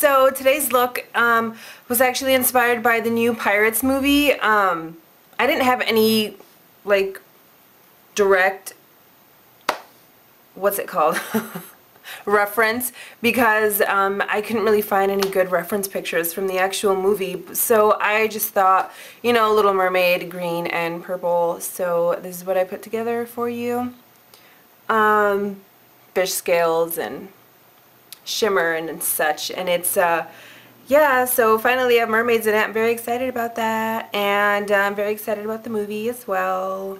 so today's look was actually inspired by the new Pirates movie. I didn't have any like direct, what's it called, reference, because I couldn't really find any good reference pictures from the actual movie. So I just thought, you know, Little Mermaid, green and purple. So this is what I put together for you. Fish scales and shimmer and such, and it's yeah, so finally I have mermaids in it. I'm very excited about that, and I'm very excited about the movie as well.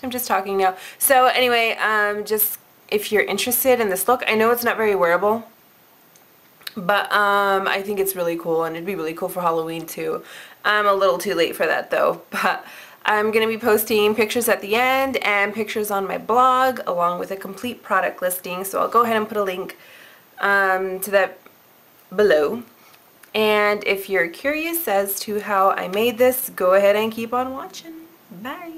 I'm just talking now. So anyway, just if you're interested in this look, I know it's not very wearable, but I think it's really cool, and it'd be really cool for Halloween too. I'm a little too late for that though, but I'm going to be posting pictures at the end and pictures on my blog along with a complete product listing, so I'll go ahead and put a link to that below. And if you're curious as to how I made this, go ahead and keep on watching. Bye!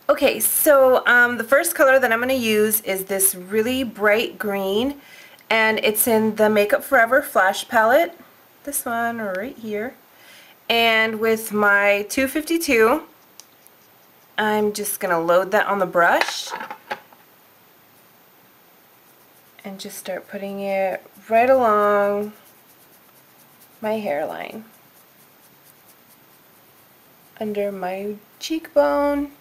Okay, so the first color that I'm going to use is this really bright green, and it's in the Makeup Forever Flash palette, this one right here. And with my 252, I'm just going to load that on the brush and just start putting it right along my hairline, under my cheekbone,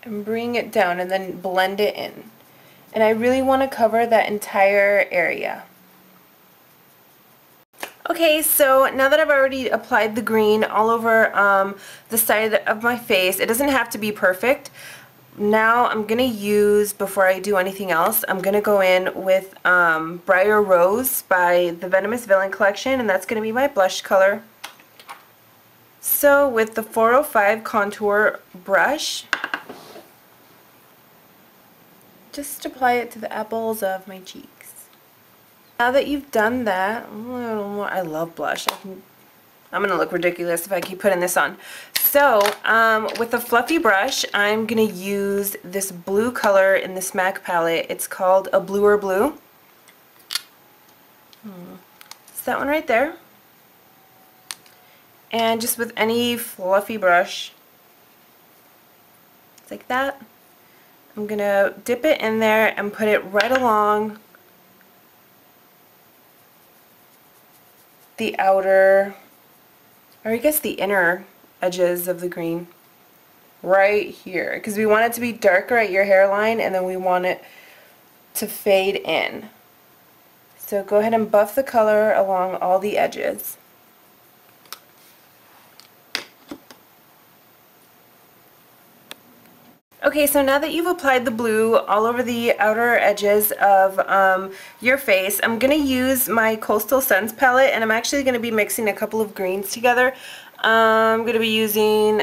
and bring it down and then blend it in. And I really want to cover that entire area. Okay, so now that I've already applied the green all over the side of my face, it doesn't have to be perfect. Now I'm going to use, before I do anything else, I'm going to go in with Briar Rose by the Venomous Villain collection, and that's going to be my blush color. So with the 405 contour brush, just apply it to the apples of my cheeks. Now that you've done that, a little more, I love blush. I'm going to look ridiculous if I keep putting this on. So, with a fluffy brush, I'm going to use this blue color in this MAC palette. It's called A Bluer Blue. It's that one right there. And just with any fluffy brush, it's like that. I'm going to dip it in there and put it right along the outer, or I guess the inner edges of the green right here, because we want it to be darker at your hairline and then we want it to fade in. So go ahead and buff the color along all the edges. Okay, so now that you've applied the blue all over the outer edges of your face, I'm going to use my Coastal Scents palette, and I'm actually going to be mixing a couple of greens together. I'm going to be using,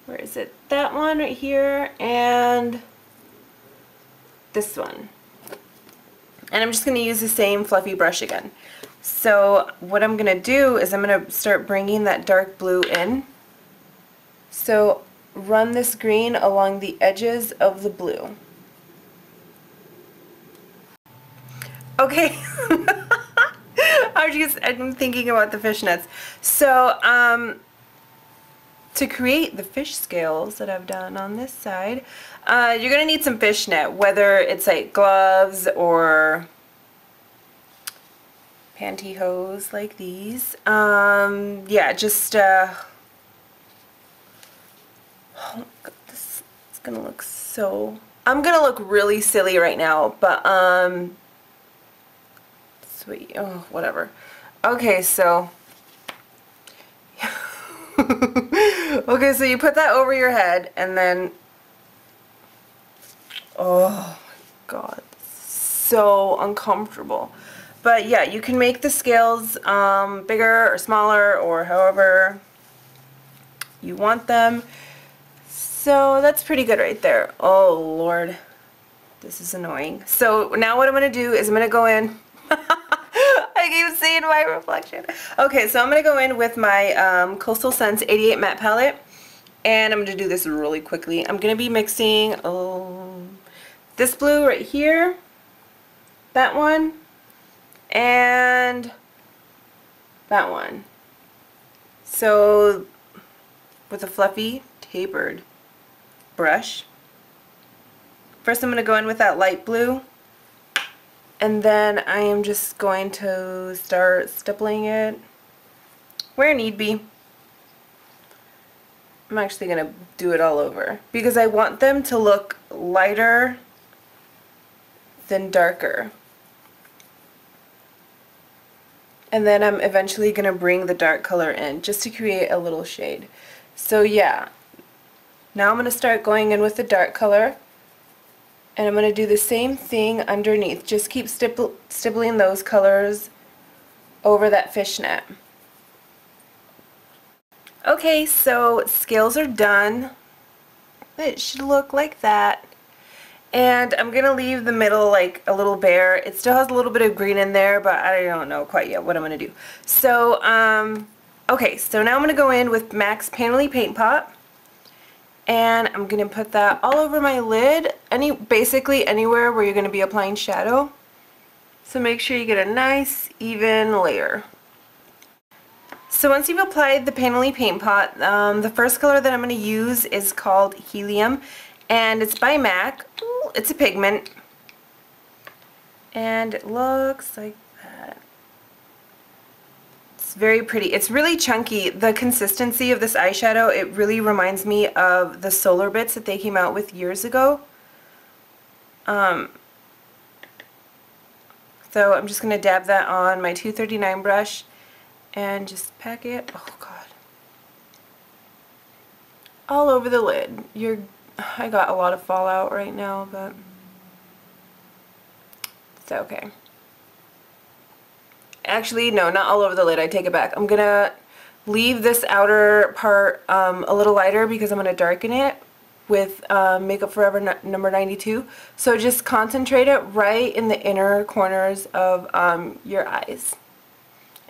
where is it? That one right here, and this one. And I'm just going to use the same fluffy brush again. So what I'm going to do is I'm going to start bringing that dark blue in. So run this green along the edges of the blue. Okay. I'm thinking about the fishnets. So, to create the fish scales that I've done on this side, you're going to need some fishnet, whether it's like gloves or pantyhose like these. Yeah, just, oh my God, this is going to look so, I'm going to look really silly right now, but, sweet, oh, whatever. Okay, so, okay, so you put that over your head, and then, oh my God, so uncomfortable. But yeah, you can make the scales bigger or smaller or however you want them. So that's pretty good right there. Oh Lord, this is annoying. So now what I'm going to do is I'm going to go in. I keep seeing my reflection. Okay, so I'm going to go in with my Coastal Scents 88 Matte Palette, and I'm going to do this really quickly. I'm going to be mixing this blue right here that one, and that one. So with a fluffy, tapered brush, first I'm going to go in with that light blue, and then I am just going to start stippling it where need be. I'm actually going to do it all over because I want them to look lighter than darker. And then I'm eventually going to bring the dark color in just to create a little shade. So yeah, now I'm going to start going in with the dark color, and I'm going to do the same thing underneath. Just keep stippling those colors over that fishnet. Okay, so scales are done. It should look like that. And I'm going to leave the middle like a little bare. It still has a little bit of green in there, but I don't know quite yet what I'm going to do. So, okay, so now I'm going to go in with MAC's Painterly Paint Pot. And I'm going to put that all over my lid, basically anywhere where you're going to be applying shadow. So make sure you get a nice, even layer. So once you've applied the Painterly Paint Pot, the first color that I'm going to use is called Helium, and it's by MAC. Ooh, it's a pigment, and it looks like that. It's very pretty. It's really chunky. The consistency of this eyeshadow, it really reminds me of the Solar Bits that they came out with years ago. So I'm just going to dab that on my 239 brush and just pack it, oh god, all over the lid. I got a lot of fallout right now, but it's okay. Actually, no, not all over the lid. I take it back. I'm going to leave this outer part a little lighter because I'm going to darken it with Makeup Forever number 92. So just concentrate it right in the inner corners of your eyes.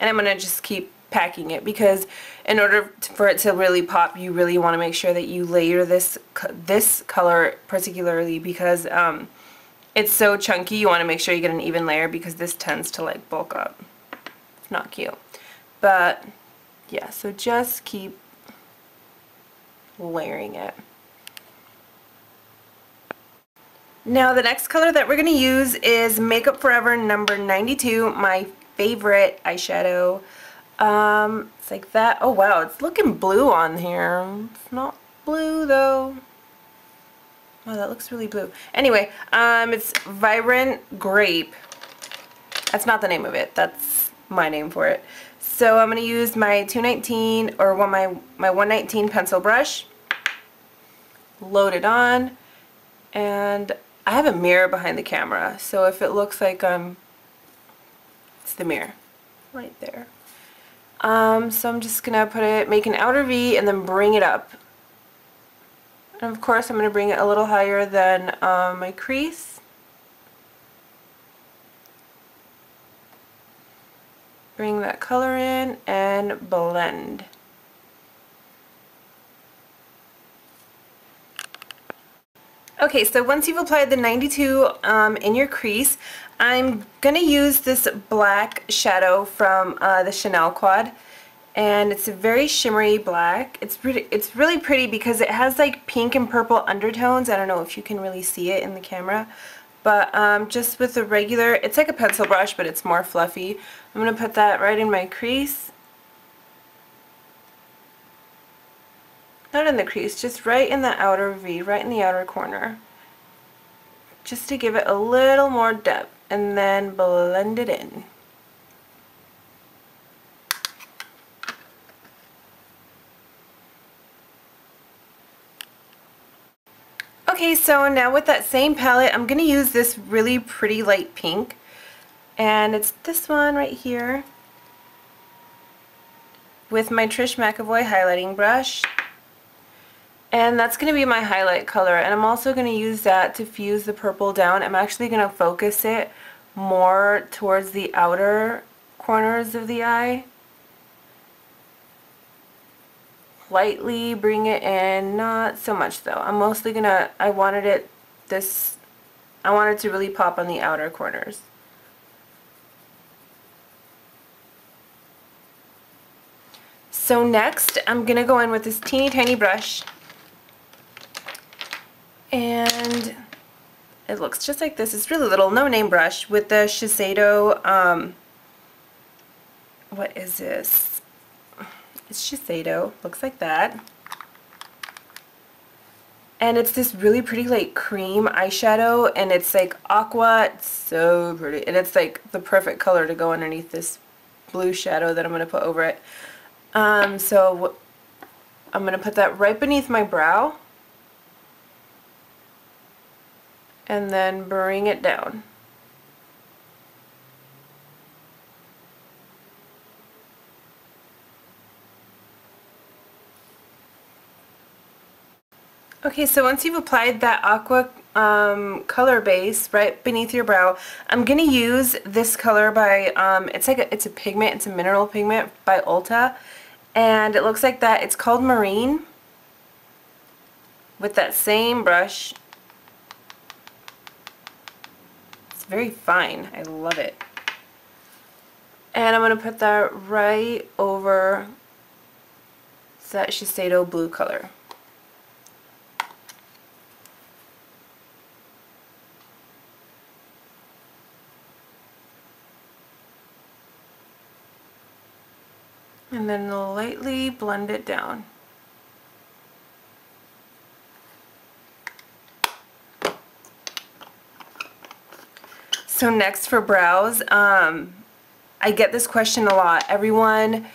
And I'm going to just keep packing it because in order for it to really pop, you really want to make sure that you layer this color particularly because it's so chunky. You want to make sure you get an even layer because this tends to like bulk up. It's not cute. But yeah, so just keep layering it. Now the next color that we're going to use is Makeup Forever number 92, my favorite eyeshadow. It's like that. Oh wow, it's looking blue on here. It's not blue though. Oh, that looks really blue. Anyway, it's Vibrant Grape. That's not the name of it. That's my name for it. So I'm going to use my 219 or my 119 pencil brush. Load it on, and I have a mirror behind the camera, so if it looks like it's the mirror right there. So I'm just gonna make an outer V and then bring it up. And of course I'm gonna bring it a little higher than my crease. Bring that color in and blend. Okay, so once you've applied the 92 in your crease, I'm going to use this black shadow from the Chanel Quad, and it's a very shimmery black. It's really pretty because it has like pink and purple undertones. I don't know if you can really see it in the camera, but just with the regular, it's like a pencil brush, but it's more fluffy. I'm going to put that right in my crease. Not in the crease, just right in the outer V, right in the outer corner. Just to give it a little more depth, and then blend it in. Okay, so now with that same palette, I'm going to use this really pretty light pink, and it's this one right here, with my Trish McAvoy highlighting brush. And that's going to be my highlight color, and I'm also going to use that to fuse the purple down. I'm actually going to focus it more towards the outer corners of the eye. Lightly bring it in, not so much though. I'm mostly going to, I wanted it to really pop on the outer corners. So next, I'm going to go in with this teeny tiny brush. And it looks just like this. It's really little, no-name brush with the Shiseido, what is this? It's Shiseido. Looks like that. And it's this really pretty like cream eyeshadow, and it's like aqua. It's so pretty. And it's like the perfect color to go underneath this blue shadow that I'm going to put over it. So I'm going to put that right beneath my brow. And then bring it down. Okay, so once you've applied that aqua color base right beneath your brow, I'm gonna use this color by it's a pigment, it's a mineral pigment by Ulta, and it looks like that. It's called Marine. With that same brush, it's very fine. I love it. And I'm gonna put that right over that Shiseido blue color. And then lightly blend it down. So next for brows, I get this question a lot. Everyone,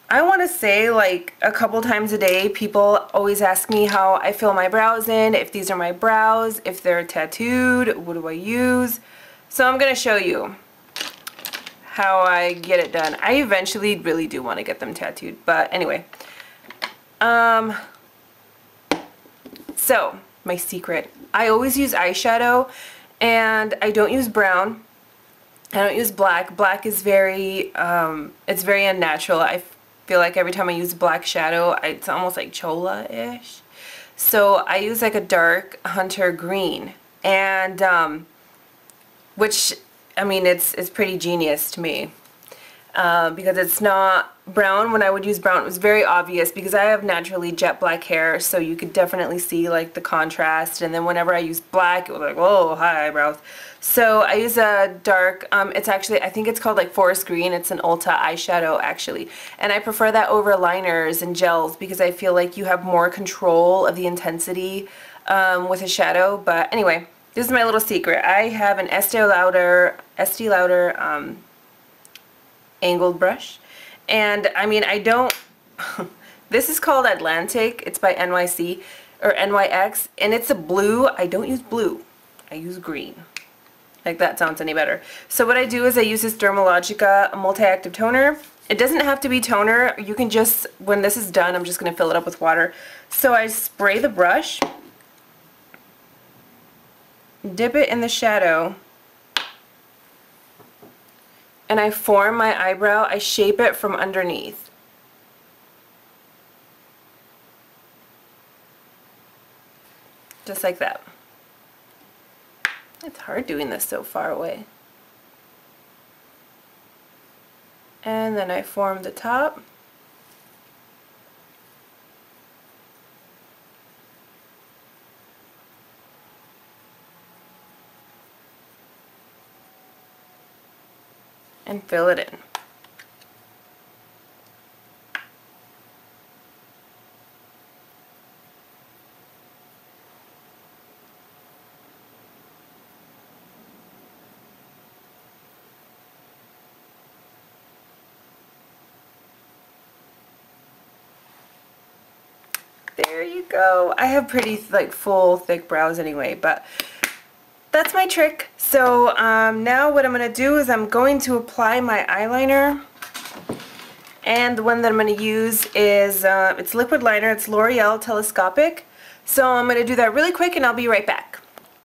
I want to say like a couple times a day, people always ask me how I fill my brows in, if these are my brows, if they're tattooed, what do I use? So I'm going to show you how I get it done. I eventually really do want to get them tattooed, but anyway. So my secret, I always use eyeshadow, and I don't use brown. I don't use black. Black is very, it's very unnatural. I feel like every time I use black shadow, it's almost like chola-ish. So I use like a dark hunter green, and which, I mean, it's pretty genius to me, because it's not brown. When I would use brown, it was very obvious because I have naturally jet black hair, so you could definitely see like the contrast. And then whenever I use black, it was like, whoa, hi eyebrows. So I use a dark, it's actually, I think it's called like forest green. It's an Ulta eyeshadow actually, and I prefer that over liners and gels because I feel like you have more control of the intensity with a shadow. But anyway, this is my little secret. I have an Estee Lauder angled brush, and I mean, I don't this is called Atlantic. It's by NYC or NYX, and it's a blue. I don't use blue, I use green. Like that sounds any better. So what I do is I use this Dermalogica multi-active toner. It doesn't have to be toner. You can just, when this is done, I'm just going to fill it up with water. So I spray the brush, dip it in the shadow, and I form my eyebrow. I shape it from underneath. Just like that. It's hard doing this so far away. And then I form the top. And fill it in. There you go. I have pretty like full thick brows anyway, but that's my trick. So now what I'm going to do is I'm going to apply my eyeliner, and the one that I'm going to use is it's liquid liner. It's L'Oreal Telescopic. So I'm going to do that really quick and I'll be right back.